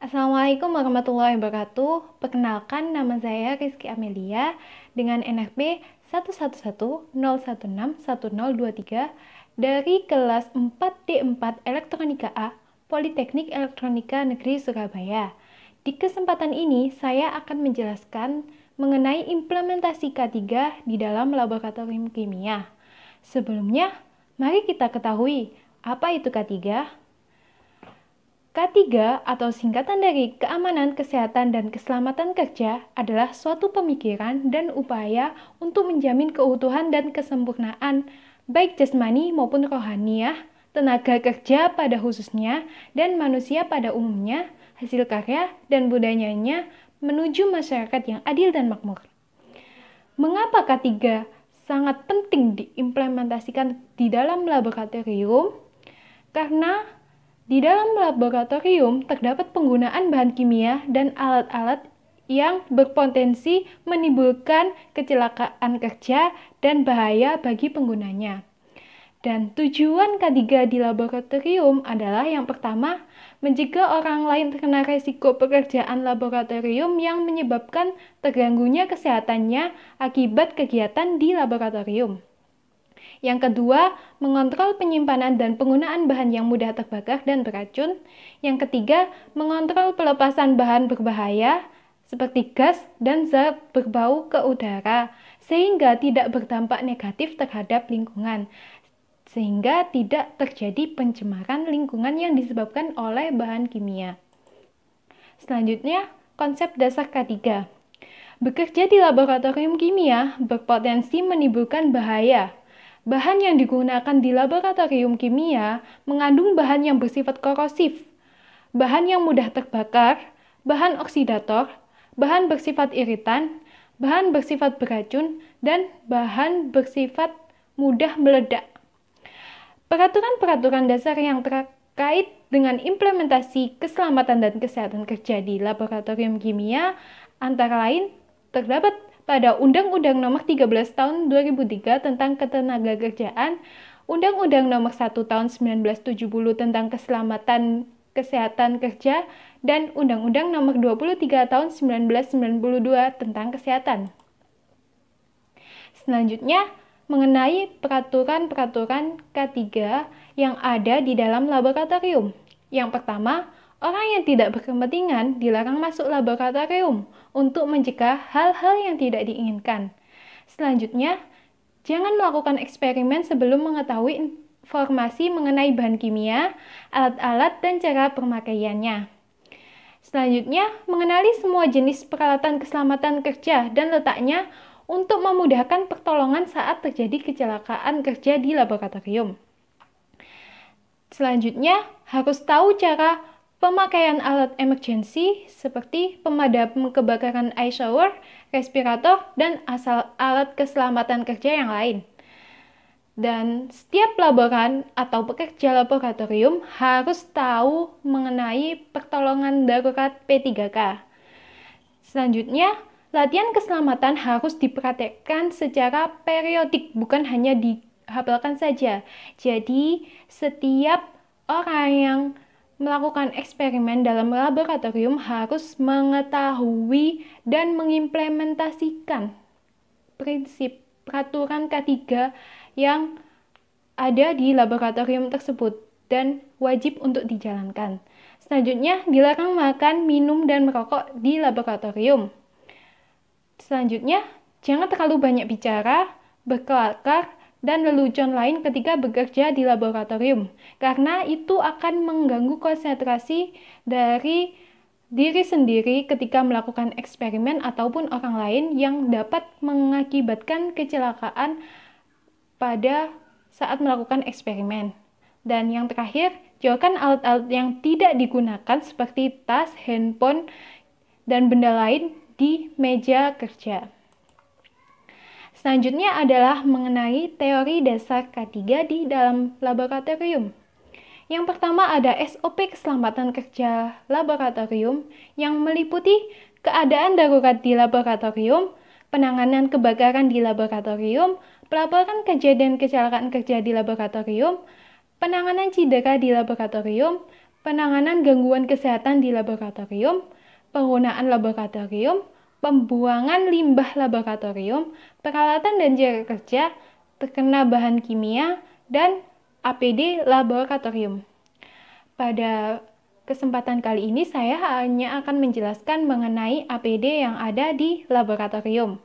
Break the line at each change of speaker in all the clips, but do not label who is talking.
Assalamualaikum warahmatullahi wabarakatuh. Perkenalkan, nama saya Rizky Amelia dengan NRP 1110161061023 dari kelas 4D4 Elektronika A, Politeknik Elektronika Negeri Surabaya. Di kesempatan ini, saya akan menjelaskan mengenai implementasi K3 di dalam laboratorium kimia. Sebelumnya, mari kita ketahui apa itu K3. K3 atau singkatan dari Keamanan, Kesehatan, dan Keselamatan Kerja adalah suatu pemikiran dan upaya untuk menjamin keutuhan dan kesempurnaan baik jasmani maupun rohaniah, tenaga kerja pada khususnya, dan manusia pada umumnya, hasil karya dan budayanya menuju masyarakat yang adil dan makmur. Mengapa K3 sangat penting diimplementasikan di dalam laboratorium? Karena di dalam laboratorium terdapat penggunaan bahan kimia dan alat-alat yang berpotensi menimbulkan kecelakaan kerja dan bahaya bagi penggunanya. Dan tujuan K3 di laboratorium adalah yang pertama, mencegah orang lain terkena risiko pekerjaan laboratorium yang menyebabkan terganggunya kesehatannya akibat kegiatan di laboratorium. Yang kedua, mengontrol penyimpanan dan penggunaan bahan yang mudah terbakar dan beracun. Yang ketiga, mengontrol pelepasan bahan berbahaya seperti gas dan zat berbau ke udara, sehingga tidak berdampak negatif terhadap lingkungan, sehingga tidak terjadi pencemaran lingkungan yang disebabkan oleh bahan kimia. Selanjutnya, konsep dasar K3. Bekerja di laboratorium kimia berpotensi menimbulkan bahaya. Bahan yang digunakan di laboratorium kimia mengandung bahan yang bersifat korosif, bahan yang mudah terbakar, bahan oksidator, bahan bersifat iritan, bahan bersifat beracun, dan bahan bersifat mudah meledak. Peraturan-peraturan dasar yang terkait dengan implementasi keselamatan dan kesehatan kerja di laboratorium kimia antara lain terdapat pada Undang-Undang Nomor 13 Tahun 2003 tentang Ketenagakerjaan, Undang-Undang Nomor 1 Tahun 1970 tentang Keselamatan Kesehatan Kerja, dan Undang-Undang Nomor 23 Tahun 1992 tentang Kesehatan. Selanjutnya, mengenai peraturan-peraturan K3 yang ada di dalam laboratorium. Yang pertama, orang yang tidak berkepentingan dilarang masuk laboratorium untuk mencegah hal-hal yang tidak diinginkan. Selanjutnya, jangan melakukan eksperimen sebelum mengetahui informasi mengenai bahan kimia, alat-alat, dan cara pemakaiannya. Selanjutnya, mengenali semua jenis peralatan keselamatan kerja dan letaknya untuk memudahkan pertolongan saat terjadi kecelakaan kerja di laboratorium. Selanjutnya, harus tahu cara pemakaian alat emergency seperti pemadam kebakaran air shower, respirator, dan alat keselamatan kerja yang lain. Dan setiap laboran atau pekerja laboratorium harus tahu mengenai pertolongan darurat P3K. Selanjutnya, latihan keselamatan harus diperhatikan secara periodik, bukan hanya dihafalkan saja. Jadi, setiap orang yang melakukan eksperimen dalam laboratorium harus mengetahui dan mengimplementasikan prinsip peraturan K3 yang ada di laboratorium tersebut dan wajib untuk dijalankan. Selanjutnya, dilarang makan, minum, dan merokok di laboratorium. Selanjutnya, jangan terlalu banyak bicara, berkelakar, dan lelucon lain ketika bekerja di laboratorium, karena itu akan mengganggu konsentrasi dari diri sendiri ketika melakukan eksperimen ataupun orang lain yang dapat mengakibatkan kecelakaan pada saat melakukan eksperimen. Dan yang terakhir, jauhkan alat-alat yang tidak digunakan seperti tas, handphone, dan benda lain di meja kerja. Selanjutnya adalah mengenai teori dasar K3 di dalam laboratorium. Yang pertama ada SOP keselamatan kerja laboratorium yang meliputi keadaan darurat di laboratorium, penanganan kebakaran di laboratorium, pelaporan kejadian kecelakaan kerja di laboratorium, penanganan cedera di laboratorium, penanganan gangguan kesehatan di laboratorium, penggunaan laboratorium, pembuangan limbah laboratorium, peralatan dan cara kerja, terkena bahan kimia, dan APD laboratorium. Pada kesempatan kali ini saya hanya akan menjelaskan mengenai APD yang ada di laboratorium.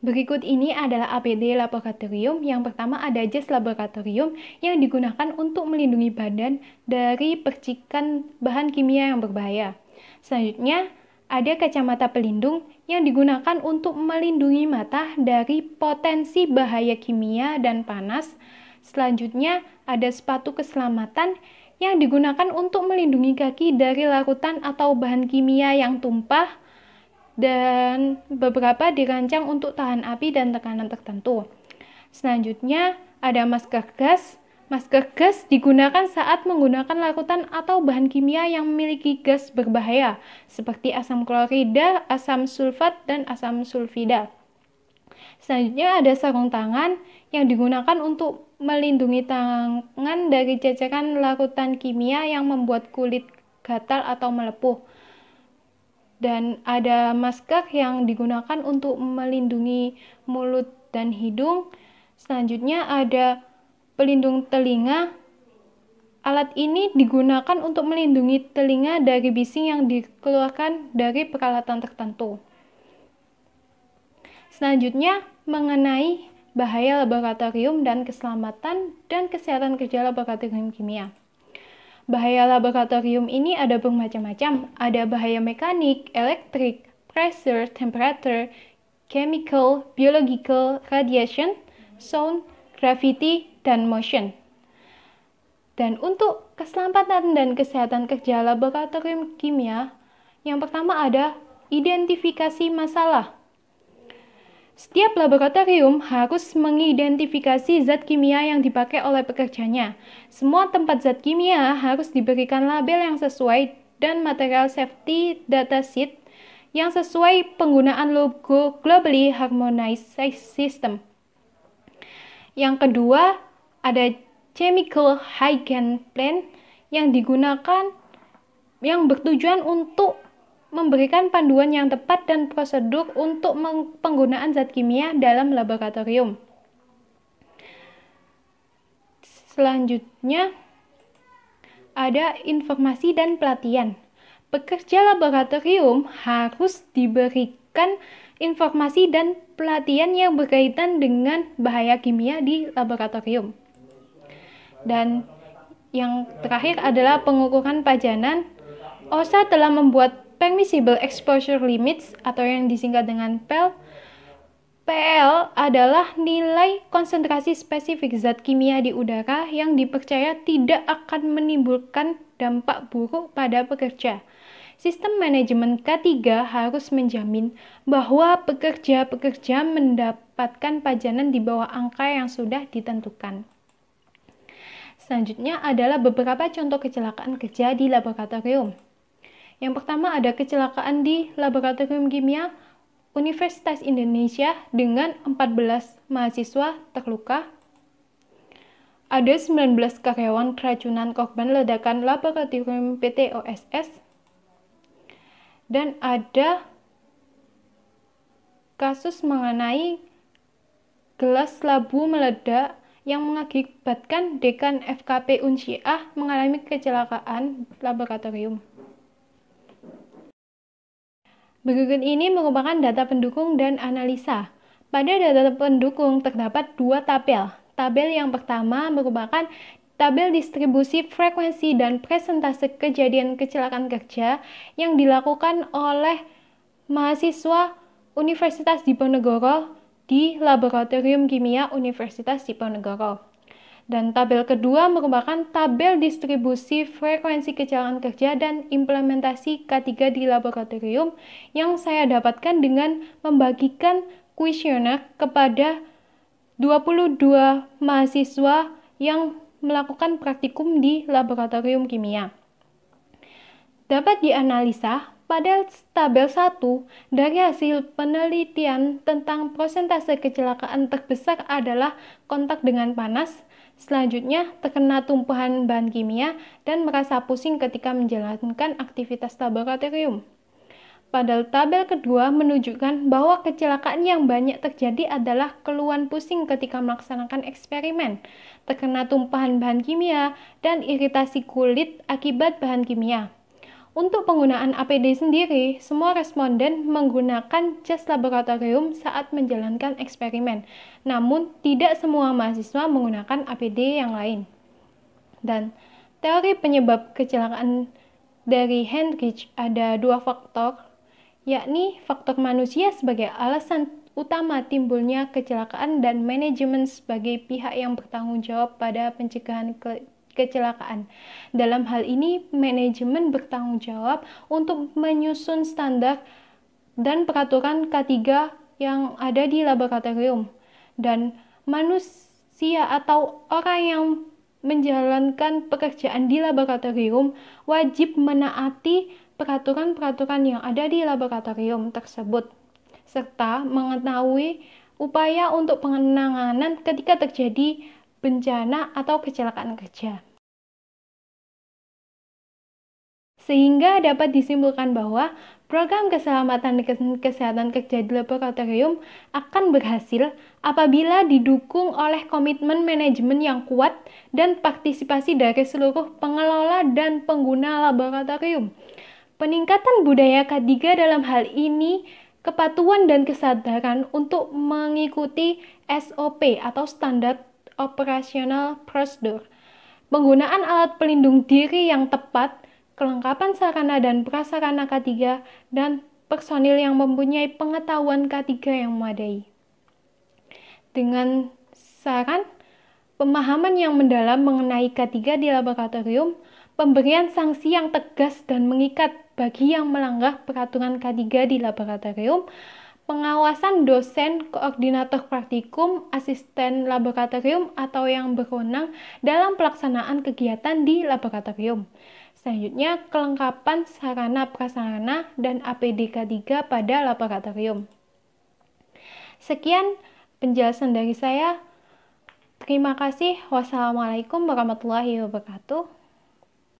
Berikut ini adalah APD laboratorium. Yang pertama ada jas laboratorium yang digunakan untuk melindungi badan dari percikan bahan kimia yang berbahaya. Selanjutnya ada kacamata pelindung yang digunakan untuk melindungi mata dari potensi bahaya kimia dan panas. Selanjutnya ada sepatu keselamatan yang digunakan untuk melindungi kaki dari larutan atau bahan kimia yang tumpah, dan beberapa dirancang untuk tahan api dan tekanan tertentu. Selanjutnya ada masker gas. Masker gas digunakan saat menggunakan larutan atau bahan kimia yang memiliki gas berbahaya seperti asam klorida, asam sulfat, dan asam sulfida. Selanjutnya ada sarung tangan yang digunakan untuk melindungi tangan dari ceceran larutan kimia yang membuat kulit gatal atau melepuh. Dan ada masker yang digunakan untuk melindungi mulut dan hidung. Selanjutnya ada pelindung telinga. Alat ini digunakan untuk melindungi telinga dari bising yang dikeluarkan dari peralatan tertentu. Selanjutnya mengenai bahaya laboratorium dan keselamatan dan kesehatan kerja laboratorium kimia. Bahaya laboratorium ini ada bermacam-macam. Ada bahaya mekanik, elektrik, pressure, temperature, chemical, biological, radiation, sound, gravity, dan motion. Dan untuk keselamatan dan kesehatan kerja laboratorium kimia, yang pertama ada identifikasi masalah. Setiap laboratorium harus mengidentifikasi zat kimia yang dipakai oleh pekerjanya. Semua tempat zat kimia harus diberikan label yang sesuai dan material safety data sheet yang sesuai penggunaan logo Globally Harmonized System. Yang kedua, ada Chemical Hygiene Plan yang bertujuan untuk memberikan panduan yang tepat dan prosedur untuk penggunaan zat kimia dalam laboratorium. Selanjutnya, ada informasi dan pelatihan. Pekerja laboratorium harus diberikan informasi dan pelatihan yang berkaitan dengan bahaya kimia di laboratorium. Dan yang terakhir adalah pengukuran pajanan. OSHA telah membuat Permissible Exposure Limits atau yang disingkat dengan PEL. PL adalah nilai konsentrasi spesifik zat kimia di udara yang dipercaya tidak akan menimbulkan dampak buruk pada pekerja. Sistem manajemen K3 harus menjamin bahwa pekerja-pekerja mendapatkan pajanan di bawah angka yang sudah ditentukan. Selanjutnya adalah beberapa contoh kecelakaan kerja di laboratorium. Yang pertama ada kecelakaan di Laboratorium Kimia Universitas Indonesia dengan 14 mahasiswa terluka. Ada 19 karyawan keracunan korban ledakan laboratorium PT OSS. Dan ada kasus mengenai gelas labu meledak yang mengakibatkan dekan FKP Unsyiah mengalami kecelakaan laboratorium. Berikut ini merupakan data pendukung dan analisa. Pada data pendukung terdapat dua tabel. Tabel yang pertama merupakan tabel distribusi frekuensi dan presentase kejadian kecelakaan kerja yang dilakukan oleh mahasiswa Universitas Diponegoro di Laboratorium Kimia Universitas Diponegoro. Dan tabel kedua merupakan tabel distribusi frekuensi kecelakaan kerja dan implementasi K3 di laboratorium yang saya dapatkan dengan membagikan kuesioner kepada 22 mahasiswa yang melakukan praktikum di laboratorium kimia. Dapat dianalisa pada tabel 1 dari hasil penelitian tentang persentase kecelakaan terbesar adalah kontak dengan panas Selanjutnya, terkena tumpahan bahan kimia dan merasa pusing ketika menjalankan aktivitas laboratorium. Pada tabel kedua menunjukkan bahwa kecelakaan yang banyak terjadi adalah keluhan pusing ketika melaksanakan eksperimen, terkena tumpahan bahan kimia, dan iritasi kulit akibat bahan kimia. Untuk penggunaan APD sendiri, semua responden menggunakan jas laboratorium saat menjalankan eksperimen, namun tidak semua mahasiswa menggunakan APD yang lain. Dan teori penyebab kecelakaan dari Hendrich ada dua faktor, yakni faktor manusia sebagai alasan utama timbulnya kecelakaan dan manajemen sebagai pihak yang bertanggung jawab pada pencegahan kecelakaan. Dalam hal ini, manajemen bertanggung jawab untuk menyusun standar dan peraturan K3 yang ada di laboratorium, dan manusia atau orang yang menjalankan pekerjaan di laboratorium wajib menaati peraturan-peraturan yang ada di laboratorium tersebut, serta mengetahui upaya untuk penanganan ketika terjadi bencana atau kecelakaan kerja. Sehingga dapat disimpulkan bahwa program keselamatan dan kesehatan kerja di laboratorium akan berhasil apabila didukung oleh komitmen manajemen yang kuat dan partisipasi dari seluruh pengelola dan pengguna laboratorium. Peningkatan budaya K3 dalam hal ini kepatuhan dan kesadaran untuk mengikuti SOP atau Standar Operational Procedure, penggunaan alat pelindung diri yang tepat, kelengkapan sarana dan prasarana K3, dan personil yang mempunyai pengetahuan K3 yang memadai. Dengan saran, pemahaman yang mendalam mengenai K3 di laboratorium, pemberian sanksi yang tegas dan mengikat bagi yang melanggar peraturan K3 di laboratorium, pengawasan dosen, koordinator praktikum, asisten laboratorium, atau yang berwenang dalam pelaksanaan kegiatan di laboratorium. Selanjutnya, kelengkapan sarana prasarana dan APD K3 pada laboratorium. Sekian penjelasan dari saya. Terima kasih. Wassalamualaikum warahmatullahi wabarakatuh.